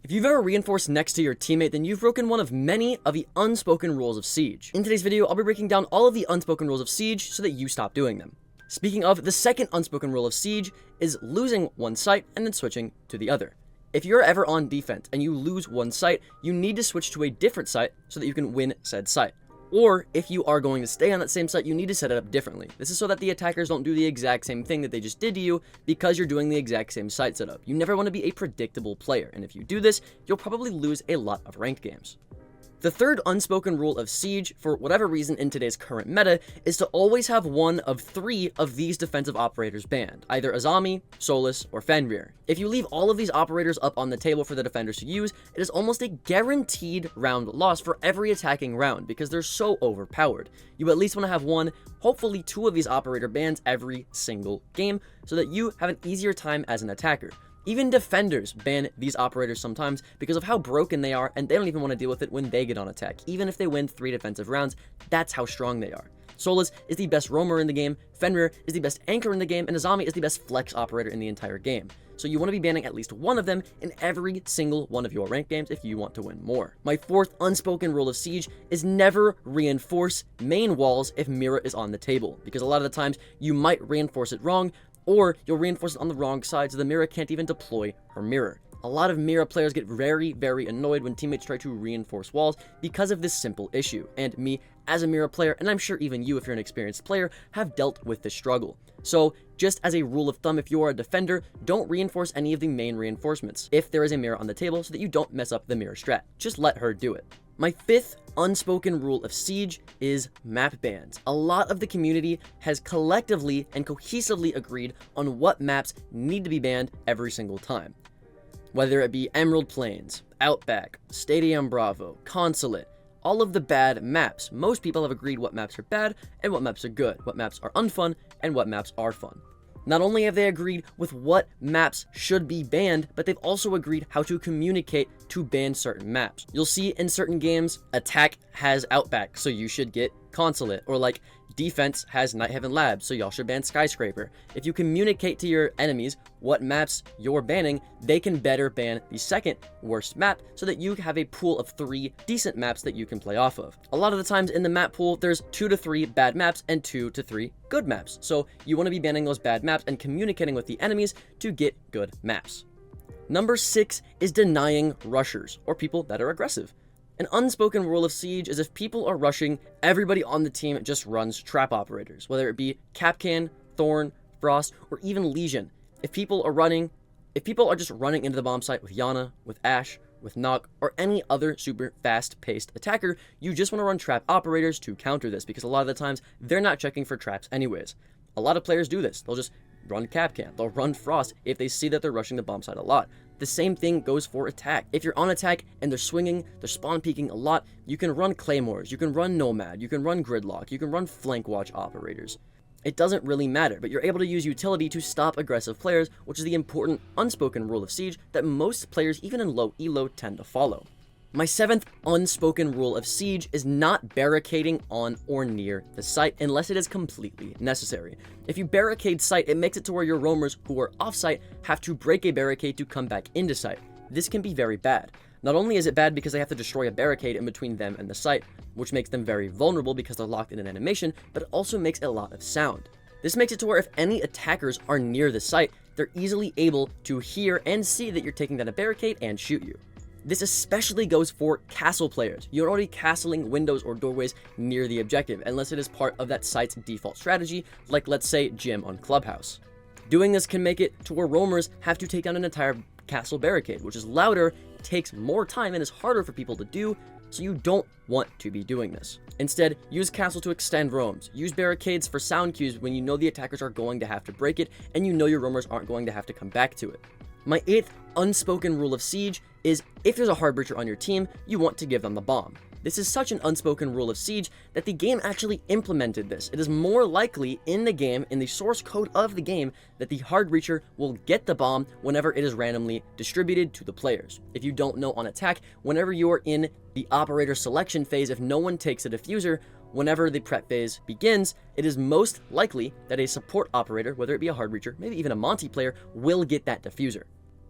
If you've ever reinforced next to your teammate, then you've broken one of many of the unspoken rules of Siege. In today's video, I'll be breaking down all of the unspoken rules of Siege so that you stop doing them. Speaking of, the second unspoken rule of Siege is losing one site and then switching to the other. If you're ever on defense and you lose one site, you need to switch to a different site so that you can win said site. Or, if you are going to stay on that same site, you need to set it up differently. This is so that the attackers don't do the exact same thing that they just did to you because you're doing the exact same site setup. You never want to be a predictable player, and if you do this, you'll probably lose a lot of ranked games. The third unspoken rule of Siege, for whatever reason in today's current meta, is to always have one of three of these defensive operators banned, either Azami, Solus, or Fenrir. If you leave all of these operators up on the table for the defenders to use, it is almost a guaranteed round loss for every attacking round because they're so overpowered. You at least want to have one, hopefully two of these operator bans every single game so that you have an easier time as an attacker. Even defenders ban these operators sometimes because of how broken they are, and they don't even want to deal with it when they get on attack. Even if they win 3 defensive rounds, that's how strong they are. Solus is the best roamer in the game, Fenrir is the best anchor in the game, and Azami is the best flex operator in the entire game. So you want to be banning at least one of them in every single one of your ranked games if you want to win more. My fourth unspoken rule of Siege is never reinforce main walls if Mira is on the table, because a lot of the times you might reinforce it wrong, or you'll reinforce it on the wrong side so the Mira can't even deploy her mirror. A lot of Mira players get very annoyed when teammates try to reinforce walls because of this simple issue, and me as a Mira player, and I'm sure even you if you're an experienced player, have dealt with this struggle. So just as a rule of thumb, if you are a defender, don't reinforce any of the main reinforcements if there is a Mira on the table so that you don't mess up the Mira strat. Just let her do it. My fifth unspoken rule of Siege is map bans. A lot of the community has collectively and cohesively agreed on what maps need to be banned every single time. Whether it be Emerald Plains, Outback, Stadium Bravo, Consulate, all of the bad maps. Most people have agreed what maps are bad and what maps are good, what maps are unfun and what maps are fun. Not only have they agreed with what maps should be banned, but they've also agreed how to communicate to ban certain maps. You'll see in certain games, attack has Outback, so you should get Consulate, or like defense has Night Heaven Labs, so y'all should ban Skyscraper. If you communicate to your enemies what maps you're banning, they can better ban the second worst map so that you have a pool of 3 decent maps that you can play off of. A lot of the times in the map pool, there's 2 to 3 bad maps and 2 to 3 good maps. So you want to be banning those bad maps and communicating with the enemies to get good maps. Number 6 is denying rushers, or people that are aggressive. An unspoken rule of Siege is if people are rushing, everybody on the team just runs trap operators, whether it be Capcan, Thorn, Frost, or even Legion. If people are just running into the bomb site with Yana, with Ashe, with Nock, or any other super fast-paced attacker, you just want to run trap operators to counter this, because a lot of the times, they're not checking for traps anyways. A lot of players do this. They'll just run Capcan, they'll run Frost if they see that they're rushing the bomb site a lot. The same thing goes for attack. If you're on attack and they're swinging, they're spawn peeking a lot, you can run Claymores, you can run Nomad, you can run Gridlock, you can run Flank Watch operators. It doesn't really matter, but you're able to use utility to stop aggressive players, which is the important unspoken rule of Siege that most players, even in low elo, tend to follow. My 7th unspoken rule of Siege is not barricading on or near the site unless it is completely necessary. If you barricade site, it makes it to where your roamers who are off-site have to break a barricade to come back into site. This can be very bad. Not only is it bad because they have to destroy a barricade in between them and the site, which makes them very vulnerable because they're locked in an animation, but it also makes a lot of sound. This makes it to where if any attackers are near the site, they're easily able to hear and see that you're taking down a barricade and shoot you. This especially goes for castle players. You're already castling windows or doorways near the objective, unless it is part of that site's default strategy, like let's say Gym on Clubhouse. Doing this can make it to where roamers have to take down an entire castle barricade, which is louder, takes more time, and is harder for people to do, so you don't want to be doing this. Instead, use castle to extend roams. Use barricades for sound cues when you know the attackers are going to have to break it, and you know your roamers aren't going to have to come back to it. My 8th unspoken rule of Siege is if there's a hard breacher on your team, you want to give them the bomb. This is such an unspoken rule of Siege that the game actually implemented this. It is more likely in the game, in the source code of the game, that the hard breacher will get the bomb whenever it is randomly distributed to the players. If you don't know on attack, whenever you're in the operator selection phase, if no one takes a diffuser, whenever the prep phase begins, it is most likely that a support operator, whether it be a hard breacher, maybe even a Monty player, will get that diffuser,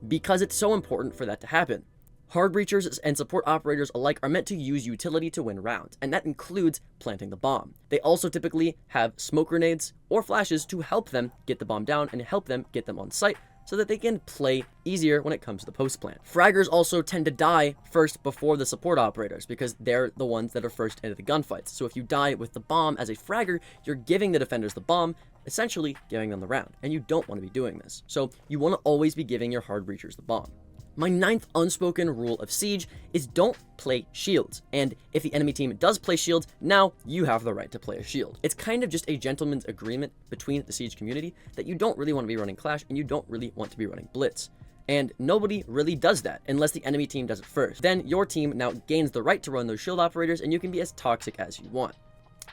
because it's so important for that to happen. Hard breachers and support operators alike are meant to use utility to win rounds, and that includes planting the bomb. They also typically have smoke grenades or flashes to help them get the bomb down and help them get them on site so that they can play easier when it comes to the post plant. Fraggers also tend to die first before the support operators because they're the ones that are first into the gunfights. So if you die with the bomb as a fragger, you're giving the defenders the bomb, essentially giving them the round, and you don't want to be doing this. So you want to always be giving your hard breachers the bomb. My 9th unspoken rule of Siege is don't play shields, and if the enemy team does play shields, now you have the right to play a shield. It's kind of just a gentleman's agreement between the Siege community that you don't really want to be running Clash and you don't really want to be running Blitz. And nobody really does that unless the enemy team does it first. Then your team now gains the right to run those shield operators and you can be as toxic as you want.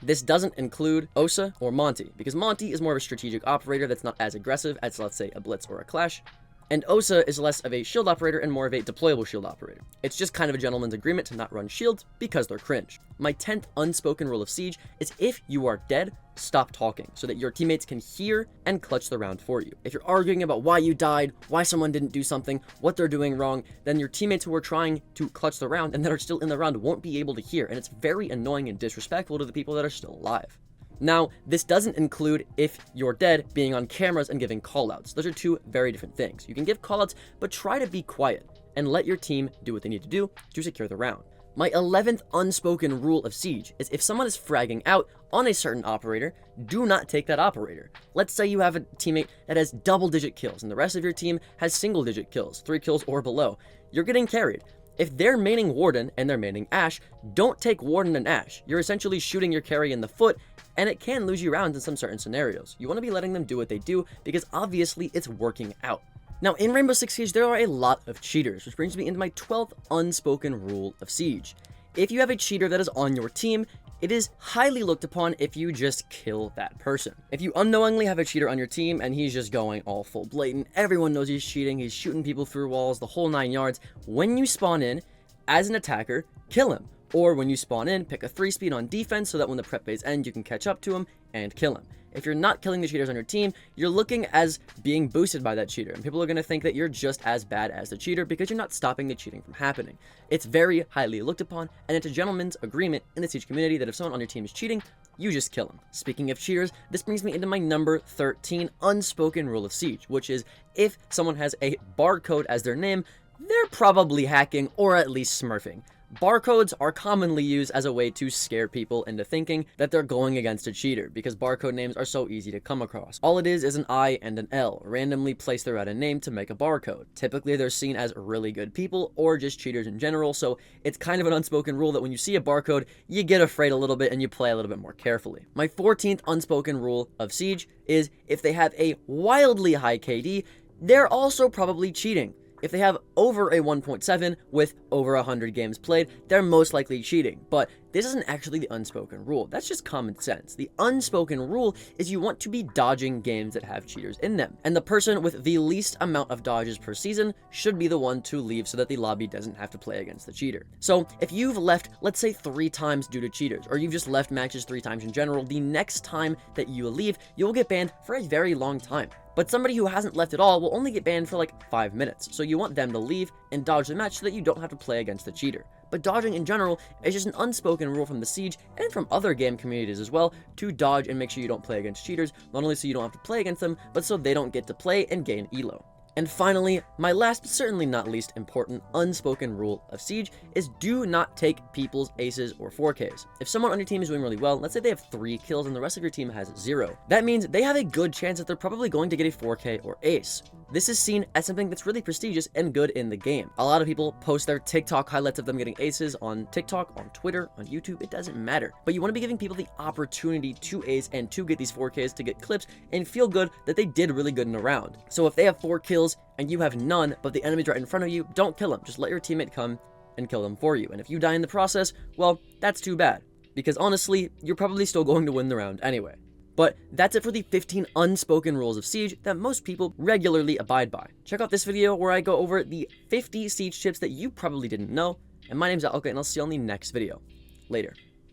This doesn't include Osa or Monty, because Monty is more of a strategic operator that's not as aggressive as, let's say, a Blitz or a Clash. And Osa is less of a shield operator and more of a deployable shield operator. It's just kind of a gentleman's agreement to not run shields because they're cringe. My 10th unspoken rule of Siege is if you are dead, stop talking so that your teammates can hear and clutch the round for you. If you're arguing about why you died, why someone didn't do something, what they're doing wrong, then your teammates who are trying to clutch the round and that are still in the round won't be able to hear, and it's very annoying and disrespectful to the people that are still alive. Now, this doesn't include if you're dead being on cameras and giving callouts. Those are two very different things. You can give callouts, but try to be quiet and let your team do what they need to do to secure the round. My 11th unspoken rule of Siege is if someone is fragging out on a certain operator, do not take that operator. Let's say you have a teammate that has double-digit kills and the rest of your team has single-digit kills, 3 kills or below. You're getting carried. If they're maining Warden and they're maining Ashe, don't take Warden and Ashe. You're essentially shooting your carry in the foot, and it can lose you rounds in some certain scenarios. You want to be letting them do what they do because obviously it's working out. Now, in Rainbow Six Siege, there are a lot of cheaters, which brings me into my 12th unspoken rule of Siege. If you have a cheater that is on your team, it is highly looked upon if you just kill that person. If you unknowingly have a cheater on your team and he's just going all full blatant, everyone knows he's cheating, he's shooting people through walls, the whole 9 yards, when you spawn in, as an attacker, kill him. Or when you spawn in, pick a 3-speed on defense so that when the prep phase ends, you can catch up to him and kill him. If you're not killing the cheaters on your team, you're looking as being boosted by that cheater, and people are going to think that you're just as bad as the cheater because you're not stopping the cheating from happening. It's very highly looked upon, and it's a gentleman's agreement in the Siege community that if someone on your team is cheating, you just kill them. Speaking of cheaters, this brings me into my number 13 unspoken rule of Siege, which is if someone has a barcode as their name, they're probably hacking or at least smurfing. Barcodes are commonly used as a way to scare people into thinking that they're going against a cheater because barcode names are so easy to come across. All it is an I and an L, randomly placed throughout a name to make a barcode. Typically, they're seen as really good people or just cheaters in general, so it's kind of an unspoken rule that when you see a barcode, you get afraid a little bit and you play a little bit more carefully. My 14th unspoken rule of Siege is if they have a wildly high KD, they're also probably cheating. If they have over a 1.7 with over 100 games played, they're most likely cheating. But this isn't actually the unspoken rule. That's just common sense. The unspoken rule is you want to be dodging games that have cheaters in them. And the person with the least amount of dodges per season should be the one to leave so that the lobby doesn't have to play against the cheater. So if you've left, let's say 3 times due to cheaters, or you've just left matches 3 times in general, the next time that you leave, you'll get banned for a very long time. But somebody who hasn't left at all will only get banned for like 5 minutes, so you want them to leave and dodge the match so that you don't have to play against the cheater. But dodging in general is just an unspoken rule from the Siege and from other game communities as well to dodge and make sure you don't play against cheaters, not only so you don't have to play against them, but so they don't get to play and gain elo. And finally, my last but certainly not least important unspoken rule of Siege is do not take people's aces or 4Ks. If someone on your team is doing really well, let's say they have 3 kills and the rest of your team has 0, that means they have a good chance that they're probably going to get a 4K or ace. This is seen as something that's really prestigious and good in the game. A lot of people post their TikTok highlights of them getting aces on TikTok, on Twitter, on YouTube, it doesn't matter. But you want to be giving people the opportunity to ace and to get these 4Ks, to get clips, and feel good that they did really good in a round. So if they have 4 kills and you have none, but the enemy's right in front of you, don't kill them. Just let your teammate come and kill them for you. And if you die in the process, well, that's too bad. Because honestly, you're probably still going to win the round anyway. But that's it for the 15 unspoken rules of Siege that most people regularly abide by. Check out this video where I go over the 50 Siege tips that you probably didn't know. And my name's Alka, and I'll see you on the next video. Later.